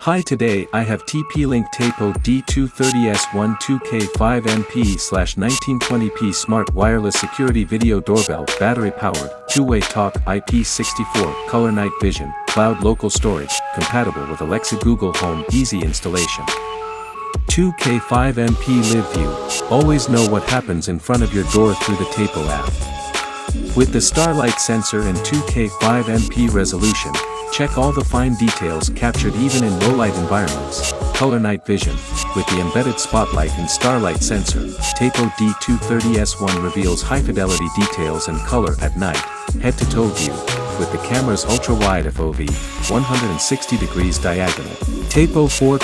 Hi, today I have TP-Link Tapo D230S12K5MP/1920p Smart Wireless Security Video Doorbell, battery-powered, two-way talk, IP64, color night vision, cloud local storage, compatible with Alexa/Google Home, easy installation. 2K5MP Live View, always know what happens in front of your door through the Tapo app. With the Starlight sensor and 2K5MP resolution, check all the fine details captured even in low-light environments. Color night vision, with the embedded spotlight and Starlight sensor, Tapo D230S1 reveals high-fidelity details and color at night. Head-to-toe view, with the camera's ultra-wide FOV, 160 degrees diagonal. Tapo 4